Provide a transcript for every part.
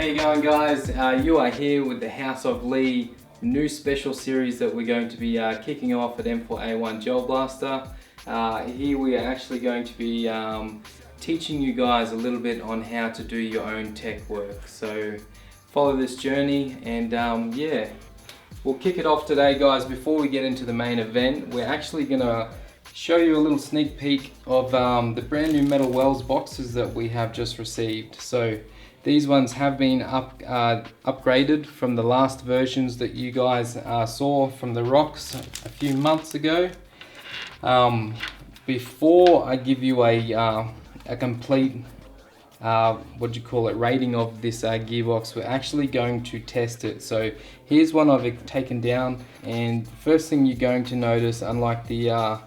How you going, guys? You are here with the House of Lee new special series that we're going to be kicking off at M4A1 Gel Blaster. Here we are actually going to be teaching you guys a little bit on how to do your own tech work. So follow this journey and yeah, we'll kick it off today, guys. Before we get into the main event, we're actually gonna show you a little sneak peek of the brand new metal wells boxes that we have just received. So these ones have been upgraded from the last versions that you guys saw from the rocks a few months ago. Before I give you a complete rating of this gearbox, we're actually going to test it. So here's one I've taken down, and the first thing you're going to notice, unlike the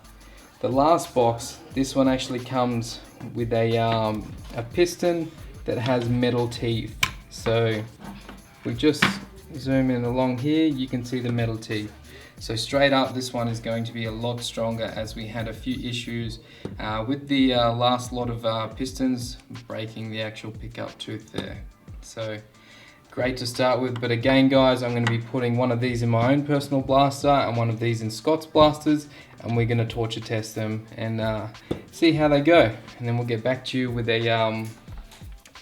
last box, this one actually comes with a piston that has metal teeth. So if we just zoom in along here, you can see the metal teeth. So straight up, this one is going to be a lot stronger, as we had a few issues with the last lot of pistons breaking the actual pickup tooth there. So great to start with, but again, guys, I'm going to be putting one of these in my own personal blaster and one of these in Scott's blasters, and we're going to torture test them and see how they go, and then we'll get back to you with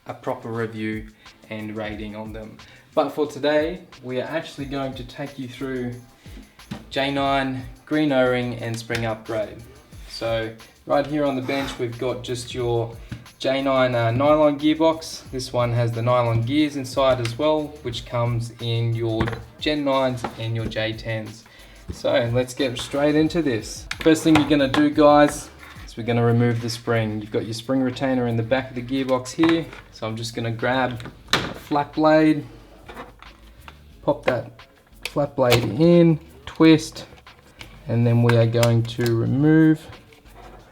a proper review and rating on them. But for today, we are actually going to take you through J9 green O-ring and spring upgrade. So right here on the bench, we've got just your J9 nylon gearbox. This one has the nylon gears inside as well, which comes in your Gen 9s and your J10s. So let's get straight into this. First thing you're gonna do, guys, is we're gonna remove the spring. You've got your spring retainer in the back of the gearbox here. So I'm just gonna grab a flat blade, pop that flat blade in, twist, and then we are going to remove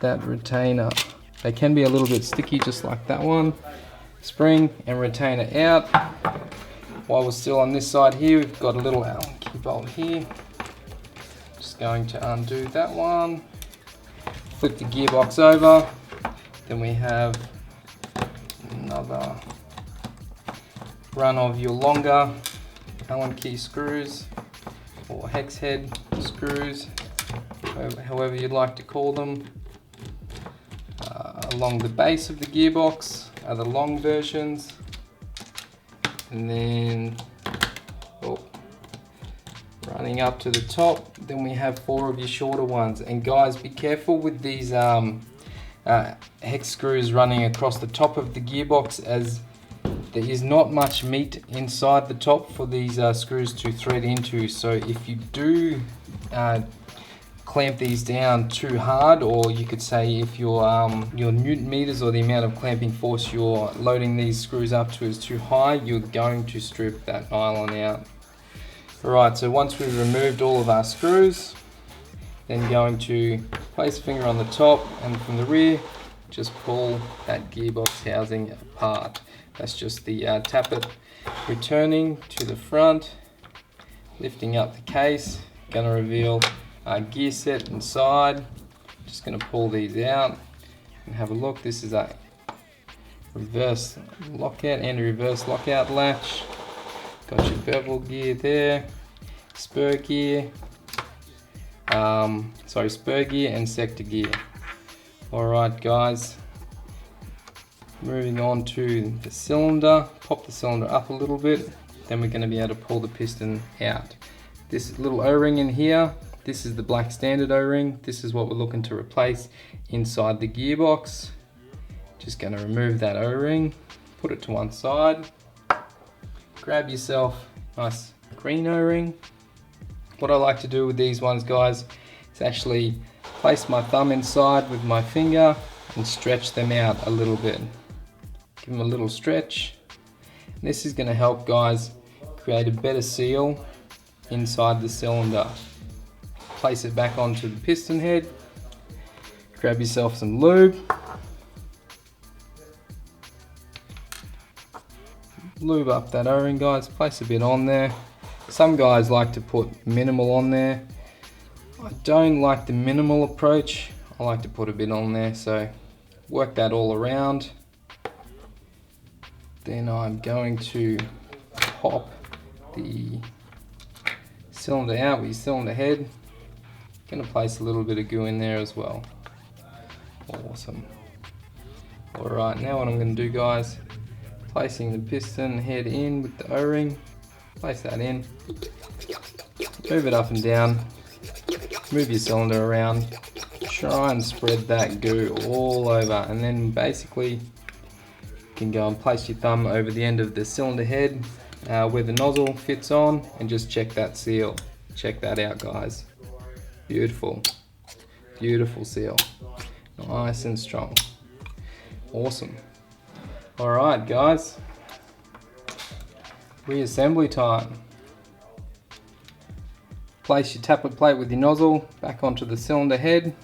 that retainer. They can be a little bit sticky, just like that one. Spring and retainer out. While we're still on this side here, we've got a little Allen key bolt here. Just going to undo that one. Flip the gearbox over. Then we have another run of your longer Allen key screws, or hex head screws, however you'd like to call them. Along the base of the gearbox are the long versions, and then running up to the top, then we have 4 of your shorter ones. And guys, be careful with these hex screws running across the top of the gearbox, as there is not much meat inside the top for these screws to thread into. So if you do clamp these down too hard, or you could say if your newton meters, or the amount of clamping force you're loading these screws up to, is too high, you're going to strip that nylon out. Alright, so once we've removed all of our screws, then going to place a finger on the top, and from the rear, just pull that gearbox housing apart. That's just the tappet returning to the front, lifting up the case, gonna reveal our gear set inside. Just gonna pull these out and have a look. This is a reverse lockout and a reverse lockout latch. Got your bevel gear there, spur gear, spur gear and sector gear. Alright, guys, moving on to the cylinder. Pop the cylinder up a little bit, then we're going to be able to pull the piston out. This little O-ring in here, this is the black standard O-ring. This is what we're looking to replace inside the gearbox. Just going to remove that O-ring, put it to one side. Grab yourself a nice green O-ring. What I like to do with these ones, guys, is actually place my thumb inside with my finger and stretch them out a little bit. Give them a little stretch. This is going to help, guys, create a better seal inside the cylinder. Place it back onto the piston head. Grab yourself some lube. Lube up that O-ring, guys. Place a bit on there. Some guys like to put minimal on there. I don't like the minimal approach. I like to put a bit on there, so work that all around. Then I'm going to pop the cylinder out with your cylinder head. Going to place a little bit of goo in there as well. Awesome. Alright, now what I'm going to do, guys, placing the piston head in with the O-ring, place that in, move it up and down, move your cylinder around, try and spread that goo all over, and then basically you can go and place your thumb over the end of the cylinder head where the nozzle fits on, and just check that seal. Check that out, guys. Beautiful, beautiful seal, nice and strong. Awesome. Alright guys, reassembly time. Place your tappet plate with your nozzle back onto the cylinder head.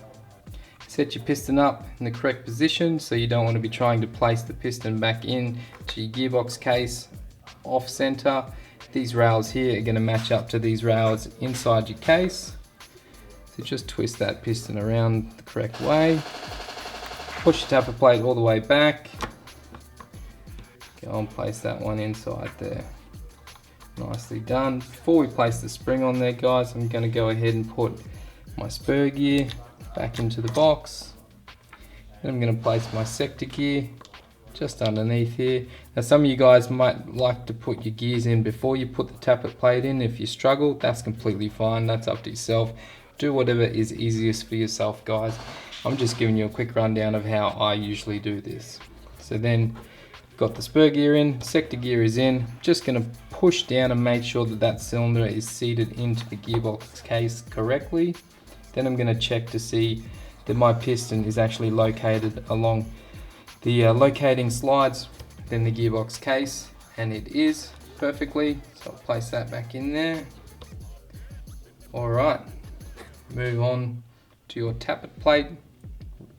Set your piston up in the correct position, so you don't want to be trying to place the piston back in to your gearbox case off center. These rails here are going to match up to these rails inside your case. So just twist that piston around the correct way. Push your tappet plate all the way back. Go and place that one inside there. Nicely done. Before we place the spring on there, guys, I'm going to go ahead and put my spur gear back into the box. Then I'm going to place my sector gear just underneath here. Now some of you guys might like to put your gears in before you put the tappet plate in. If you struggle, that's completely fine. That's up to yourself. Do whatever is easiest for yourself, guys. I'm just giving you a quick rundown of how I usually do this. So then, got the spur gear in, sector gear is in. Just going to push down and make sure that that cylinder is seated into the gearbox case correctly. Then I'm going to check to see that my piston is actually located along the locating slides within the gearbox case, and it is perfectly. So I'll place that back in there. Alright, move on to your tappet plate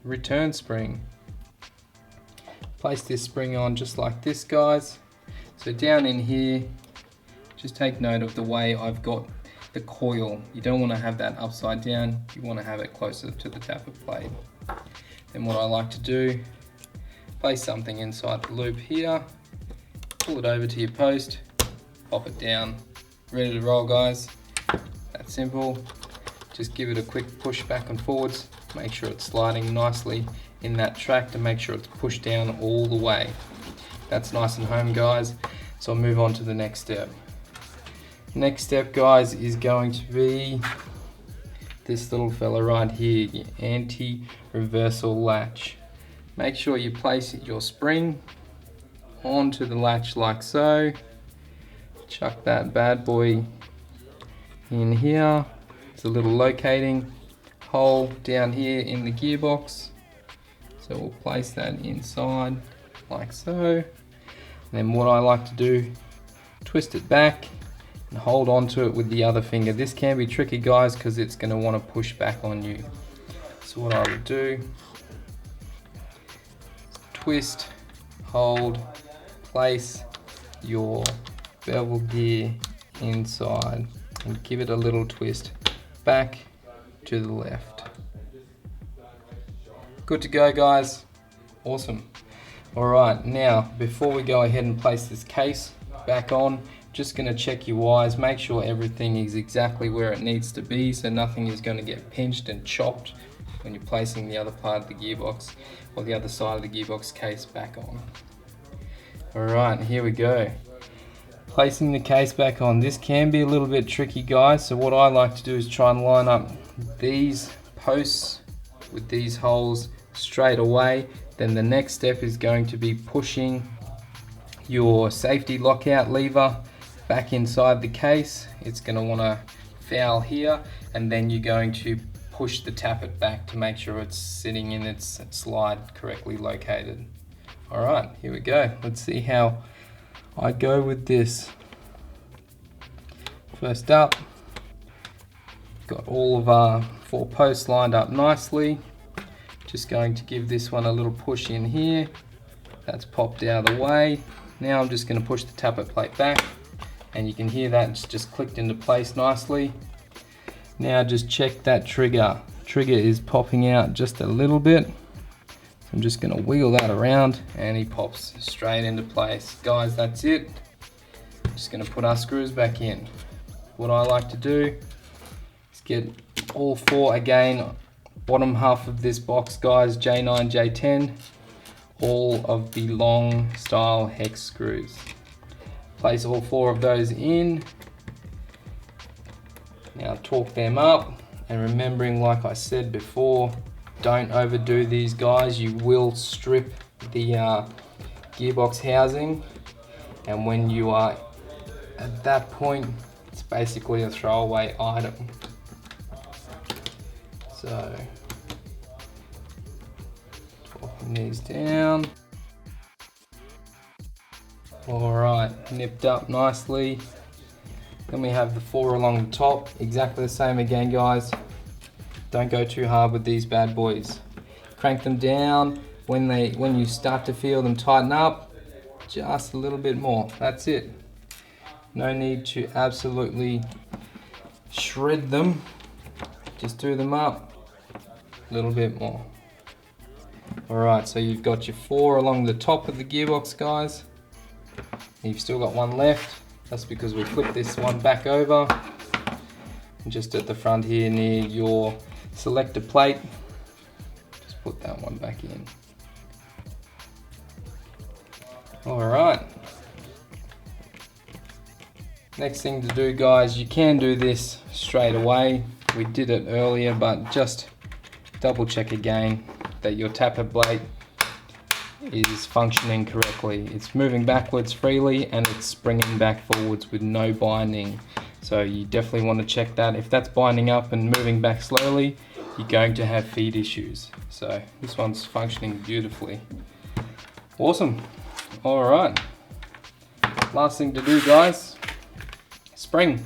return spring. Place this spring on just like this, guys. So down in here, just take note of the way I've got the coil. You don't want to have that upside down, you want to have it closer to the tappet plate. Then what I like to do, place something inside the loop here, pull it over to your post, pop it down, ready to roll, guys. That's simple. Just give it a quick push back and forwards, make sure it's sliding nicely in that track to make sure it's pushed down all the way. That's nice and home, guys. So I'll move on to the next step. Next step, guys, is going to be this little fella right here, your anti-reversal latch. Make sure you place your spring onto the latch like so. Chuck that bad boy in here. It's a little locating hole down here in the gearbox. So we'll place that inside like so. And then what I like to do, twist it back and hold on to it with the other finger. This can be tricky, guys, because it's going to want to push back on you. So what I will do, twist, hold, place your bevel gear inside and give it a little twist back to the left. Good to go, guys. Awesome. Alright, now before we go ahead and place this case back on, just going to check your wires, make sure everything is exactly where it needs to be, so nothing is going to get pinched and chopped when you're placing the other part of the gearbox or the other side of the gearbox case back on. Alright, here we go. Placing the case back on. This can be a little bit tricky, guys, so what I like to do is try and line up these posts with these holes straight away. Then the next step is going to be pushing your safety lockout lever back inside the case. It's going to want to foul here, and then you're going to push the tappet back to make sure it's sitting in its slide correctly located. Alright, here we go. Let's see how I go with this. First up, got all of our 4 posts lined up nicely. Just going to give this one a little push in here. That's popped out of the way. Now I'm just going to push the tappet plate back, and you can hear that it's just clicked into place nicely. Now just check that trigger. Trigger is popping out just a little bit. I'm just going to wheel that around and he pops straight into place. Guys, that's it. Just going to put our screws back in. What I like to do is get all four again, bottom half of this box, guys, J9, J10, all of the long style hex screws. Place all four of those in. Now torque them up, and remembering, like I said before, don't overdo these, guys. You will strip the gearbox housing, and when you are at that point, it's basically a throwaway item. So, torquing these down. Alright, nipped up nicely. Then we have the four along the top, exactly the same again, guys. Don't go too hard with these bad boys. Crank them down. When you start to feel them tighten up, just a little bit more. That's it. No need to absolutely shred them. Just do them up a little bit more. Alright, so you've got your four along the top of the gearbox, guys. You've still got one left. That's because we flip this one back over. And just at the front here near your selector plate, just put that one back in. Alright. Next thing to do, guys, you can do this straight away. We did it earlier, but just double check again that your tappet blade is functioning correctly. It's moving backwards freely and it's springing back forwards with no binding. So you definitely want to check that. If that's binding up and moving back slowly, you're going to have feed issues. So this one's functioning beautifully. Awesome. Alright. Last thing to do, guys, spring.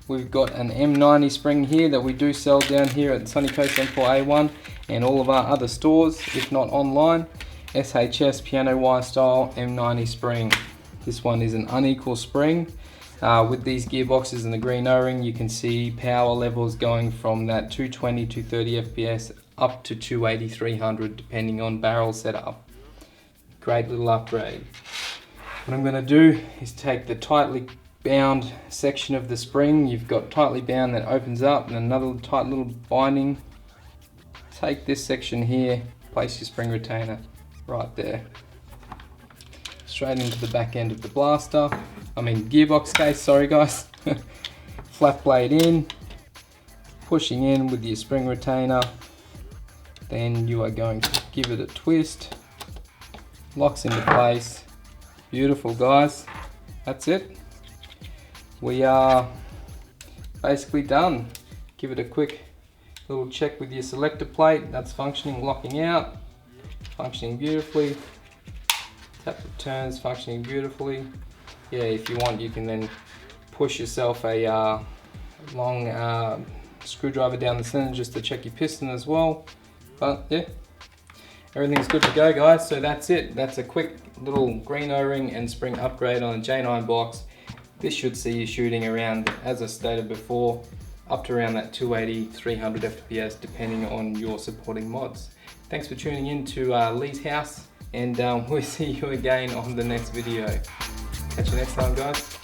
We've got an M90 spring here that we do sell down here at Sunny Coast M4A1 and all of our other stores, if not online. SHS piano wire style M90 spring. This one is an unequal spring. With these gearboxes and the green O-ring, you can see power levels going from that 220, 230 FPS up to 280, 300 depending on barrel setup. Great little upgrade. What I'm going to do is take the tightly bound section of the spring. You've got tightly bound that opens up and another tight little binding. Take this section here, place your spring retainer right there. Straight into the back end of the blaster. Gearbox case, sorry guys. Flat blade in, pushing in with your spring retainer. Then you are going to give it a twist. Locks into place. Beautiful, guys. That's it. We are basically done. Give it a quick little check with your selector plate. That's functioning, locking out. Functioning beautifully. Tappet turns, functioning beautifully. Yeah, if you want, you can then push yourself a long screwdriver down the center just to check your piston as well. But yeah, everything's good to go, guys. So that's it. That's a quick little green O-ring and spring upgrade on a J9 box. This should see you shooting around, as I stated before, up to around that 280, 300 FPS depending on your supporting mods. Thanks for tuning in to Lee's house, and we'll see you again on the next video. Catch you next time, guys.